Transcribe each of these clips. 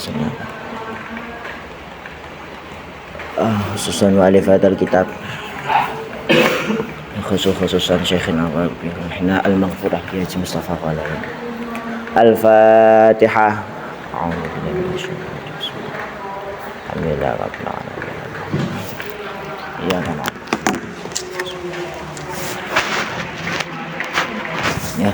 biasanya. Khususan mu'allif hadzal kitab, khususan Syekhina wa Bina al-Maghfurah Kiai Haji Mustafa Qalawi. Al-Fatihah. Alhamdulillah rabbil alamin. Iya kan. Ya.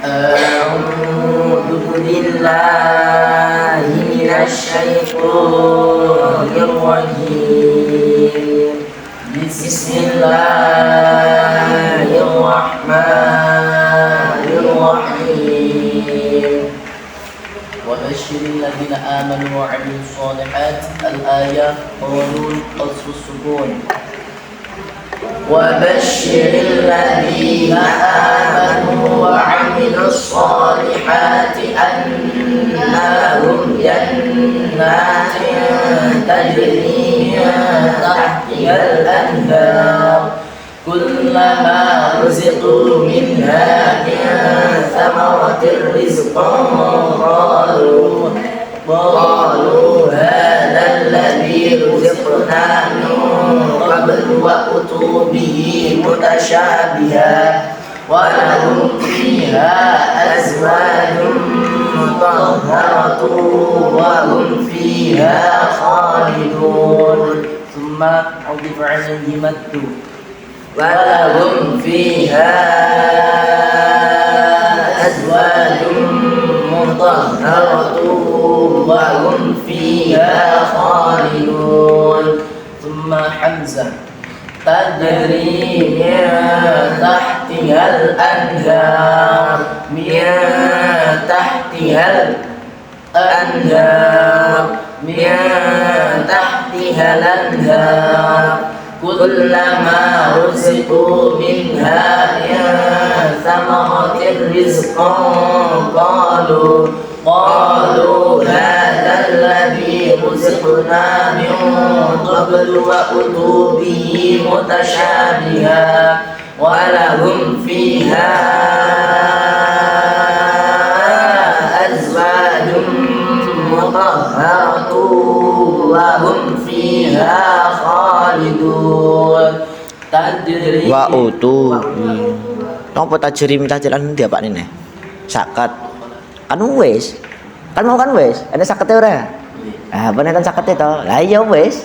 A'udzu billahi minasy syaithanir rajim. Bismillahirrahmanirrahim. Wa basyiril ladzina amanu wa 'amilus shalihat. Al-ayah qawlun qasrus sukun. وبشر الذين آمنوا وعملوا الصالحات أن لهم جنات تجري من تحتها الأنهار كلما رزقوا منها من ثمرة رزقا قالوا هذا الذي رزقنا من قبل وأتوا به متشابها ولهم فيها أزواج مطهرة وهم فيها خالدون. ثم عطف عليه مد. ولهم فيها أزواج مطهرة وهم فيها خالدون. ثم حمزة. تجري من تحتها الأنهار من تحتها الأنهار من تحتها الأنهار كلما رزقوا منها من ثمرة رزقا قالوا هذا الذي رزقنا من قبل وأتوا به متشابها ولهم فيها أزواج مطهرة وهم فيها خالدون. Tadri wa utu nopo tajri min tahtilan dia Pak Nene sakat kan wis kan mau kan wis ada sakete ora beneran sakete to lah iya wis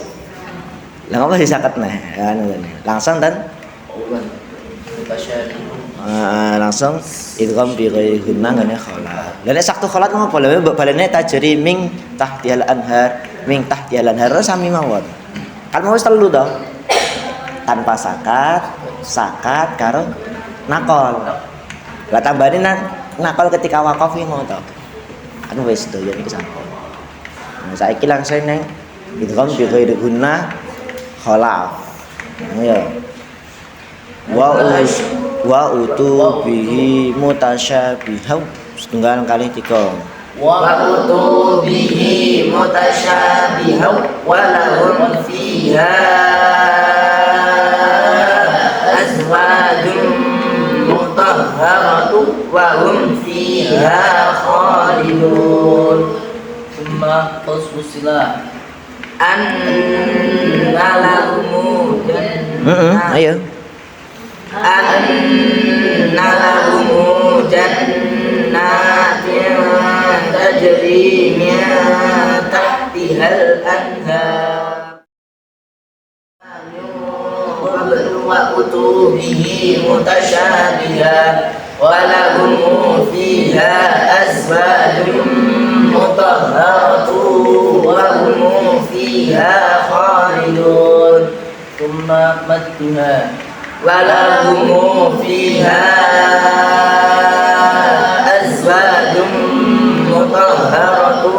lah ngapa disaket nah langsung dan langsung idgham bi ghairi gunnah ngene khala lha nek saktu khalat ngopo lha balene tajri min tahtihal anhar min tahtihal anhar sami mawon kan mau wis telu to tanpa sakat karo nakol. Lah tambahane nakol ketika wakaf iki ngono to. Kan wis doyan iki sampun. Nah saiki langsung nang idgham bi ghairi gunnah khala. Ya. Wa utu bihi mutasyabihan setunggal kali 3. wa utu bihi mutasyabihan wa lahum fiha azwajun mutahharatu wa hum fiha khalidun. Thumma qasrusilah. Anna lahum ayo anna lahum jannatin tajri min tahtihal anhar wa utu bihi mutasyabiha wa lahum fiha azwajun mutahharatu wa hum fiha khalidun. Thumma madduha. Wa lahum fiha azwajun mutahharatu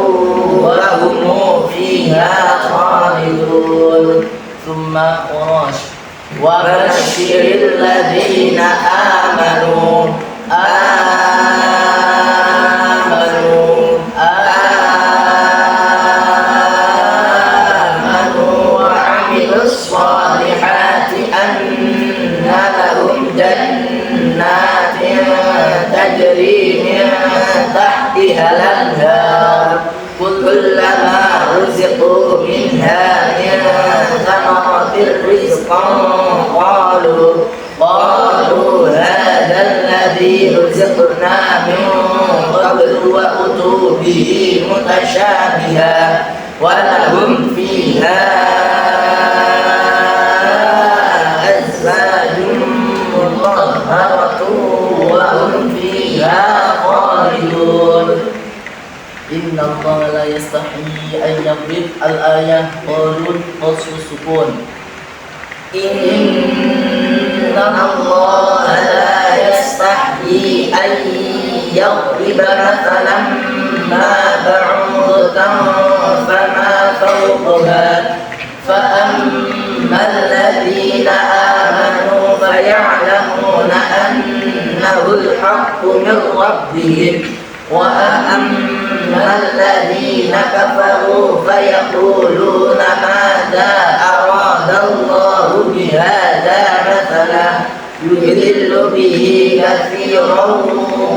wa hum fiha khalidun. Thumma warash. Wa basyiril ladzina amanu wa amilus solihati anna lahum jannatin tajri min رزقا قالوا هذا الذي رزقنا من قبل وأتوا به متشابها ولهم فيها أزواج مطهرة وهم فيها خالدون. إن الله لا يستحيي أن يضرب الآية قالون قصر السكون. إن الله لا يستحيي أن يضرب مثلا ما بعوضة فما فوقها فأما الذين آمنوا فيعلمون أنه الحق من ربهم وأما الذين كفروا فيقولون ماذا أراد الله بهذا مثلا يضل به كثيرا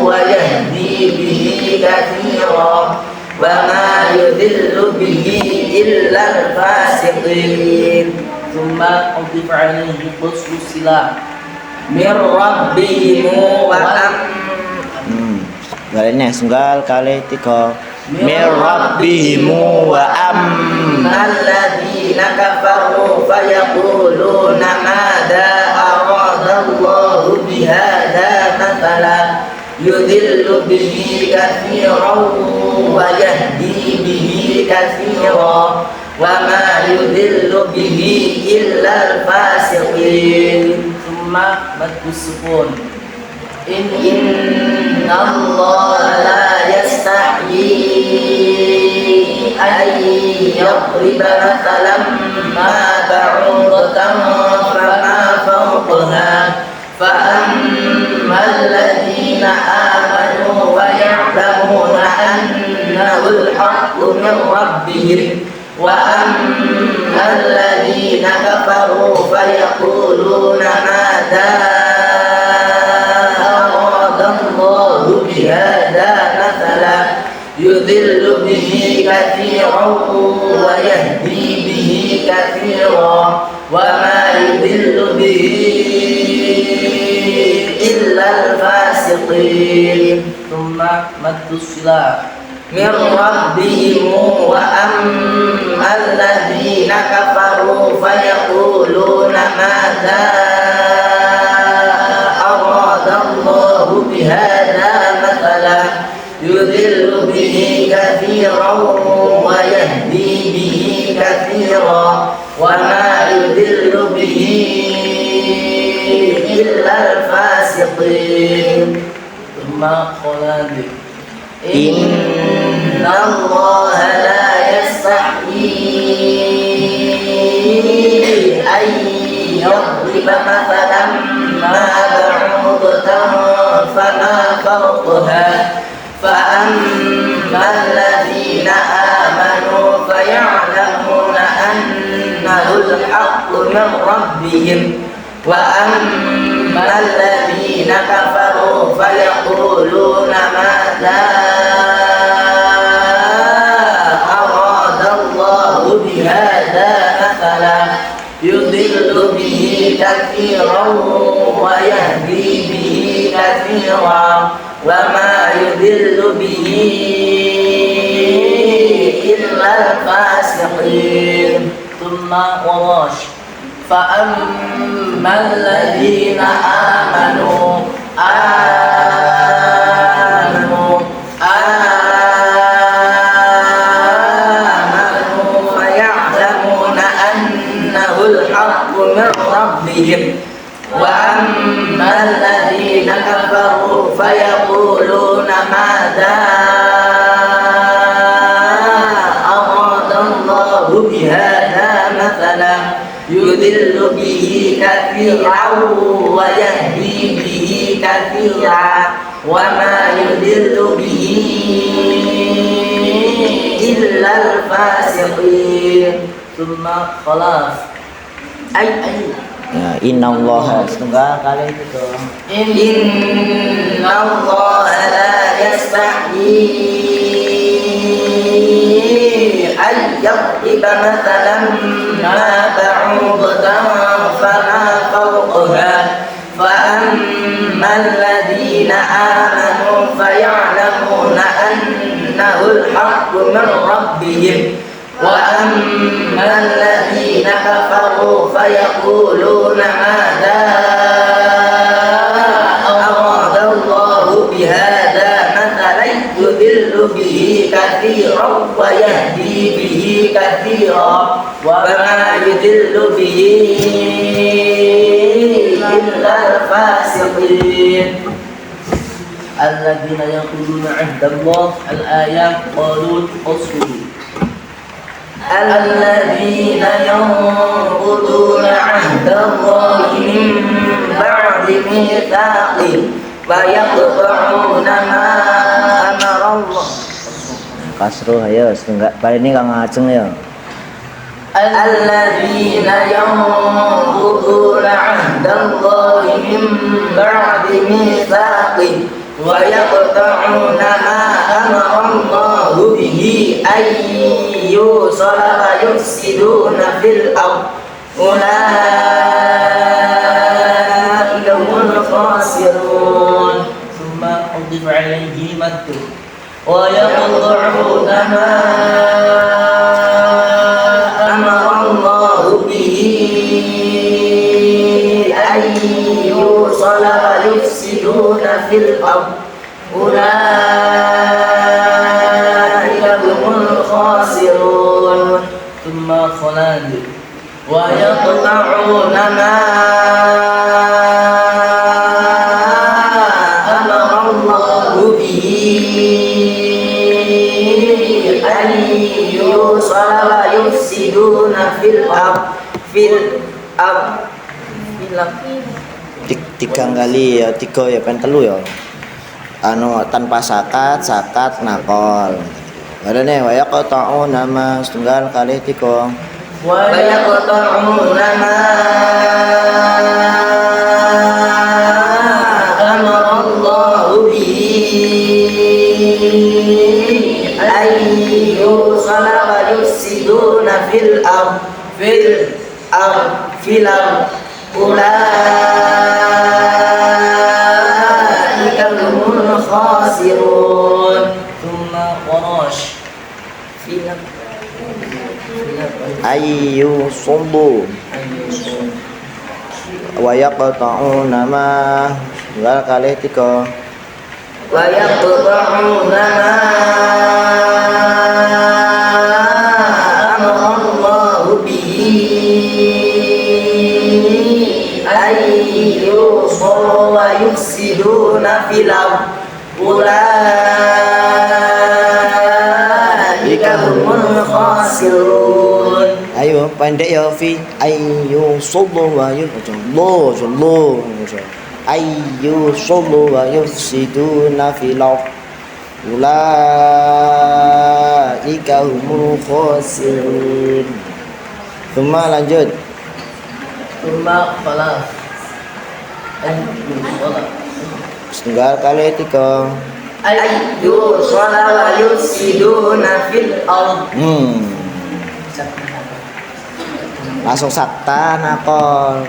ويهدي به كثيرا وما يضل به إلا الفاسقين. ثم أضيف عليه قصر السلاح من ربهم Galanya sunggal kali tiga min rabbihimu wa ammal ladzina kafaru fayaquluna madza aradallahu bihadza mathalan yudillu bihi katsiran wa yahdi bihi katsiran wa ma yudillu bihi illa al-fasiqin. Thumma madhus sukun. إن الله لا يستحيي أن يضرب مثلا ما بعوضة فما فوقها فأما الذين آمنوا ويعلمون أنه الحق من ربهم وأما الذين كفروا فيقولون ماذا بهذا مثلا يضل به كثيرا ويهدي به كثيرا وما يضل به إلا الفاسقين. ثم مد الصلة من ربهم وأما الذين كفروا فيقولون ماذا أراد الله بهذا مثلا يضل به كثيرا ويهدي به كثيرا وما يضل به إلا الفاسقين. ثم خلاد إن الله لا يستحيي أن يضرب مثلا ما بعوضة فما فوقها فأما الذين آمنوا فيعلمون أنه الحق من ربهم وأما الذين كفروا فيقولون ماذا أراد الله بهذا مثلا يضل به كثيرا ويهدي به كثيرا وما يضل به إلا الفاسقين. ثم وراش فأما الذين آمنوا فيعلمون أنه الحق من ربهم وأما الذين كفروا فيقولون ماذا أراد الله بهذا مثلا يضل به كثيرا ويهدي به كثيرا وما يضل به إلا الفاسقين. ثم خلاص أي ya, innallaha setunggal kali itu tuh innallaha la yastahyi an yadriba mathalan ma ba'udatan يتلوها فأما الذين آمنوا فيعلمون أنه الحق من ربهم وأما الذين كفروا فيقولون ماذا أراد الله بهذا مثلا يضل به كثيرا ويهدي به كثيرا وما يضل به إلا الفاسقين الذين ينقضون عهد الله الآية قالوا اصبروا الذين ينقضون عهد الله من بعد ميثاقه ويقطعون ما أمر الله Kasro ayo setengah bari ini kang ngajeng ya. الذين ينقضون عهد الله من بعد ميثاقه ويقطعون ما أمر الله به أن يوصل ويفسدون في الأرض أولئك هم الخاسرون ثم أضيف عليه مد ويقطعون ما أمر الله به أن يوصل ويفسدون في الأرض أولئك هم الخاسرون ثم خلد ويقطعون ما أمر الله به أن يوصل ويفسدون في الأرض Tiga kali ya, tiga ya pen telu ya. Anu tanpa sakat nakol. Ada nih waya qata'u nama setunggal kali tiga. ويقطعون ما أمر الله به أن يوصل ويفسدون في الأرض أولئك هم الخاسرون ثم وراش Ayu sumbu wa yaqta'u nama setunggal kali tiga. ويقطعون ما أمر الله به أن يوصل ويفسدون في الأرض أولئك هم الخاسرون Ayo pendek ya fi ayu sumbu wa yufsidu ayu sumbu wa yufsiduna fil ardh ulaika humul khasirun. Thumma lanjut. ثم خلف أن يوصل Setunggal kali tiga. أن يوصل ويفسدون في الأرض Langsung sakta nakol.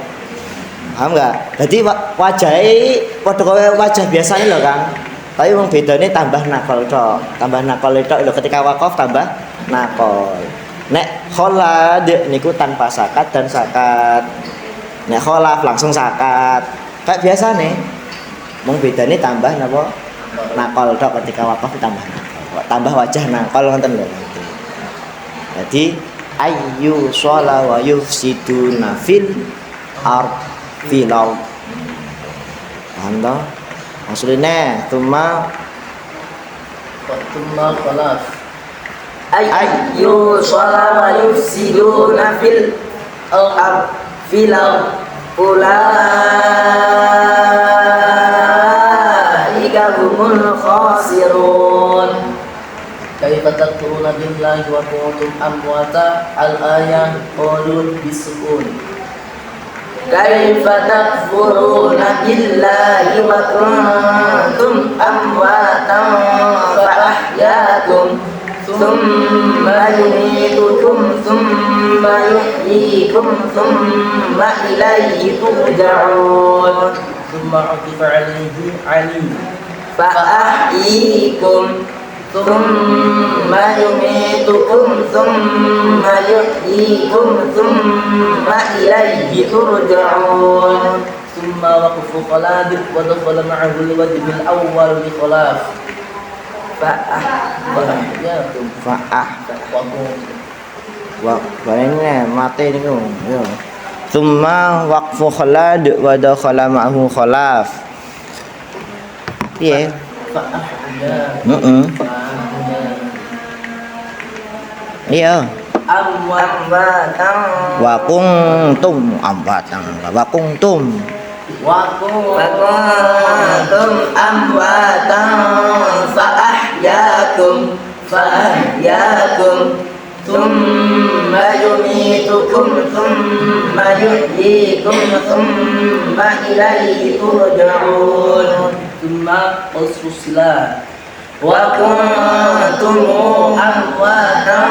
Paham enggak? Jadi wajahnya padha kaya wajah biasanya lho, Kang. Tapi wong bedane tambah nakol tok. Tambah nakol tok lho, ketika wakaf tambah nakol. Nek kholad niku tanpa sakat dan sakat. Nek kholaf langsung sakat. Kayak biasane. Wong bedane tambah napa? Nakol tok ketika wakaf tambah nakol. Tambah wajah nakol ngoten lho. Jadi ayu shola wa yufsiduna fil ard filau. Paham toh? Maksudnya thumma خلف أن يوصل ويفسدون في الأرض أولئك هم الخاسرون كيف تكفرون بالله وكنتم أمواتا الآية قالوا بالسكون كيف تكفرون بالله وكنتم أمواتا فأحياكم ثم يميتكم ثم يحييكم ثم إليه ترجعون ثم عطف عليه علي فأحييكم ثم يميتكم ثم يحييكم ثم إليه ترجعون ثم وقف خلاد ودخل معه الوجه الأول بخلاف فأحياكم Fa'ah وقوم wa balene mate niku yo. Tsumma waqfu khalad wa dakhala ma'ahu khalaf. Piye? فأحياكم Heeh. Iya. أمواتا Wa kuntum amwatan wa kuntum وكنتم أمواتا فأحياكم ثم يميتكم ثم يحييكم ثم إليه ترجعون ثم قص السلاح وكنتم أمواتا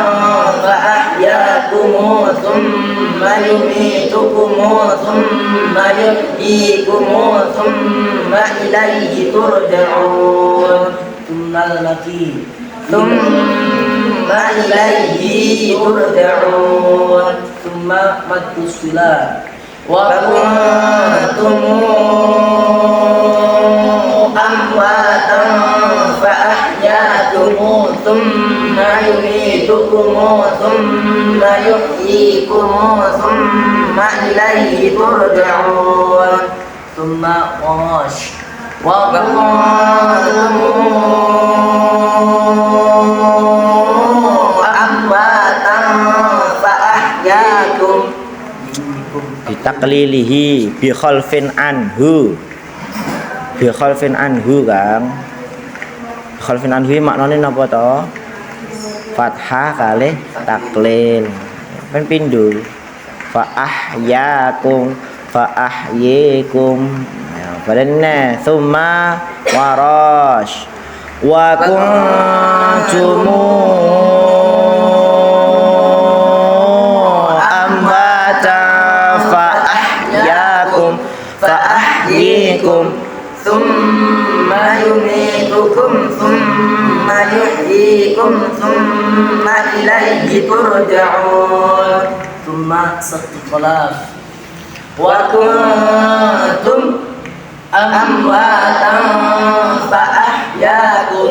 فأحياكم ثم يميتكم ثم يحييكم ثم إليه ترجعون ثم المكي ثم إليه ترجعون ثم مد السلاح وكنتم أمواتا فأحياكم ثم يميتكم ثم يحييكم ثم إليه ترجعون ثم غاش وكنتم أمواتا فأحياكم bitaklilihi bi khalfin anhu. Bi khalfin anhu, Kang. Khalfin anhu maknane napa to? Fathah kalih taklil. Ben pindho. Fa ahyakum fa ahyikum. Ya, balene tsumma warash wa kuntum فأحييكم ثم يميتكم ثم يحييكم ثم إليه ترجعون ثم سقط الخلاف وكنتم أمواتا فأحياكم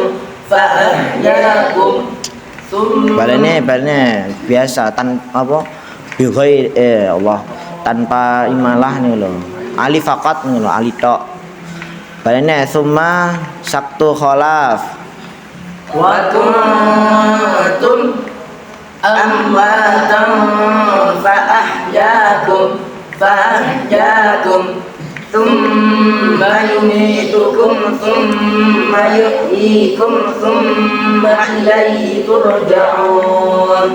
ثم balene biasa apa bi Allah tanpa imalah nih loh. Ali fakat nih loh, ali tok. Balene summa saktu khalaf. وكنتم أمواتا فأحياكم ثم يميتكم ثم يحييكم ثم إليه ترجعون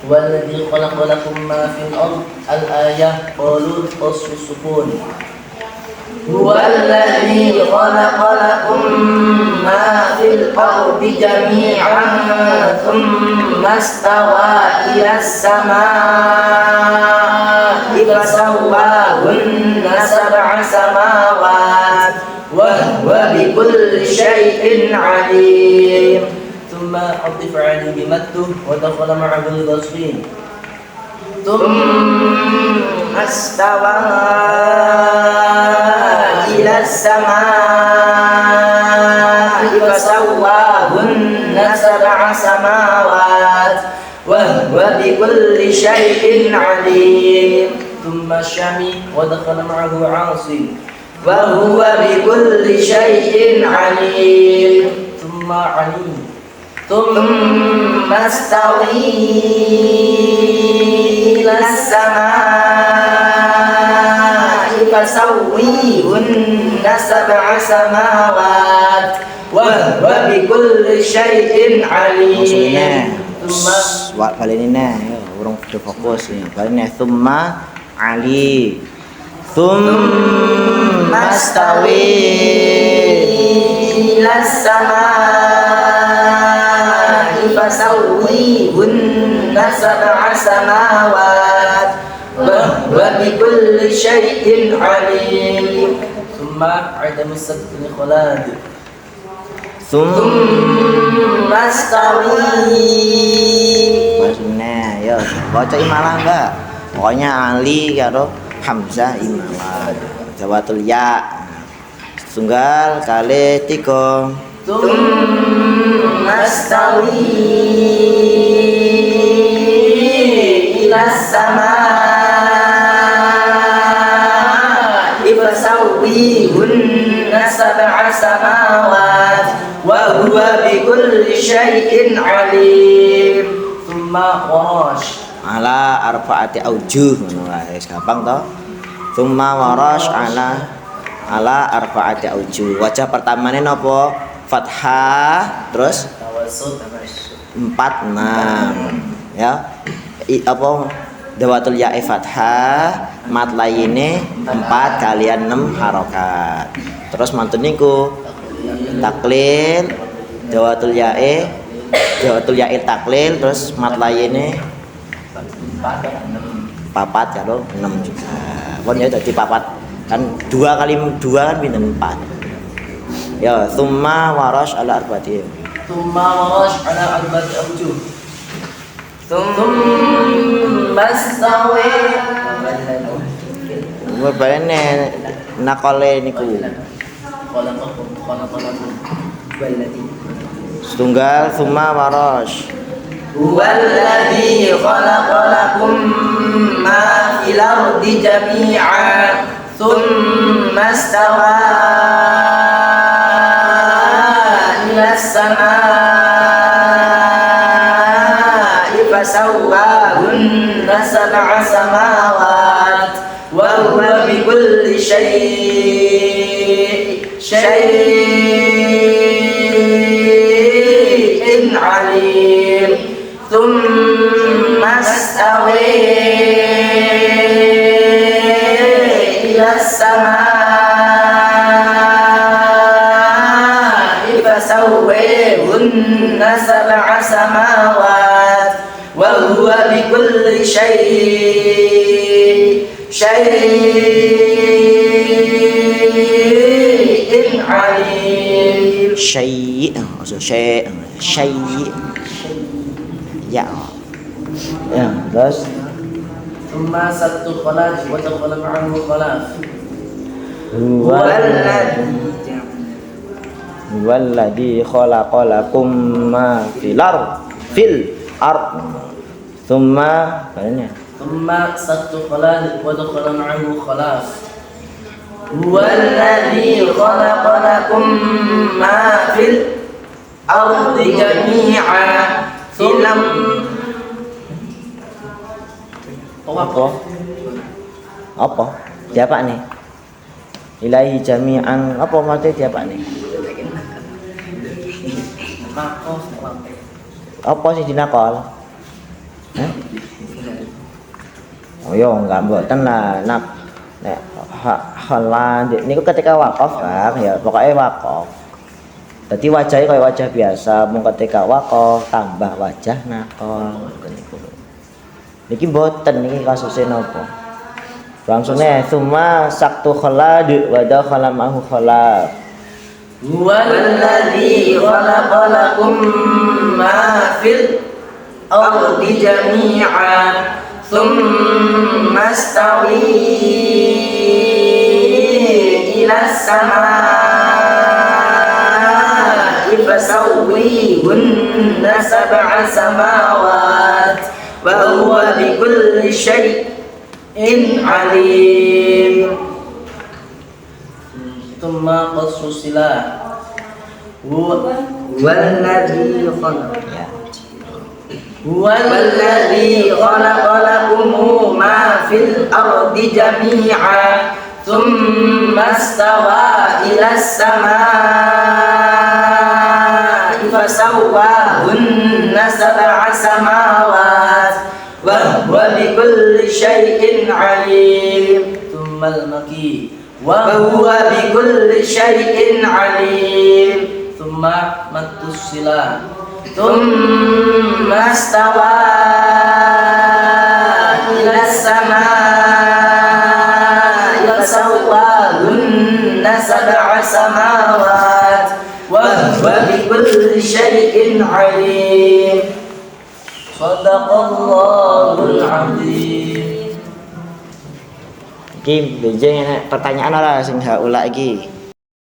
والذي خلق لكم ما في الأرض الآية قالوا قص السكون هو الذي خلق لكم ما في الأرض جميعا ثم استوى إلى السماء فسواهن سبع سماوات وهو بكل شيء عليم ثم عطف عليه بمده ودخل معه البصرين ثم استوى إلى السماء فسواهن سبع سماوات وهو بكل شيء عليم ثم الشامي ودخل معه عاصي وهو بكل شيء عليم ثم علي ثم استوي إلى السماء فسويهن سبع سماوات وهو بكل شيء عليم ثم Balene urung fokus ya. Balene summa ali. Thumma stawi إلى السماء فسويهن سبع سماوات وهو بكل شيء عليم ثم عدم السبت الخلاد ثم استوي Maksudnya, ya, baca imalah enggak? Pokoknya Ali karo Hamzah imalah. Jawatul ya. Tunggal kali tiga. ثم استوي إلى السماء فسويهن سبع سماوات وهو بكل شيء عليم ثم وراش Ala arfaati aujuh ngono wae gampang to. Tsumma warash ala arfaati aujuh. Wajah pertamane napa? Fathah terus tawassut 4 6 ya. Apa dawatul ya'i fathah mat layine 4 kalian 6 harokat. Terus mantun niku taklil dawatul ya'i taklil terus mat layine papat karo 6 juga. Pon ya dadi papat kan 2 kali 2 kan pinten 4. Ya, tsumma warash ala arba'ati. ثم وراش على أربعة أوجه ثم استوي Bebalene nakole niku. خلقكم Setunggal tsumma warash. هو الذي خلق لكم ما في الأرض جميعا ثم استوى إلى السماء فسواهن سبع سماوات وهو بكل شيء عليم ثم استوي إلى السماء فسويهن سبع سماوات وهو بكل شيء عليم Syai' maksud syai' ya. Ya, terus ثم سبت خلاج ودخل معه خلاف Walladzi khalaqalakum ma fil ard thumma katanya ثم سبت خلاج ودخل معه خلاف هو الذي خلق لكم ما في الأرض جميعا ثم apa siapa nih ilahi jami'an apa maksudnya siapa nih apa sih dinakol oh yo enggak mboten lah nak nek halan niku ketika wakaf kan ya pokoknya wakaf. Jadi wajahnya kayak wajah biasa, mung ketika wakaf tambah wajah nakol niku. Niki mboten niki kasusé napa? Langsungnya summa saktu khalad wa dakhala ma'hu khalaf. هو الذي خلق لكم ما في الأرض جميعا ثم استوي إلى السماء فسويهن سبع سماوات وهو بكل شيء عليم ثم قص السلاح والذي خلق Ya. هو الذي خلق لكم ما في الأرض جميعا ثم استوى إلى السماء فسواهن سبع سماوات وهو بكل شيء عليم ثم المكي وهو بكل شيء عليم ثم مد السلاح ثم استوى إلى السماء فسواهن سبع سماوات وهو بكل شيء عليم صدق الله العظيم. Iki benjing pertanyaan ora sing haula iki.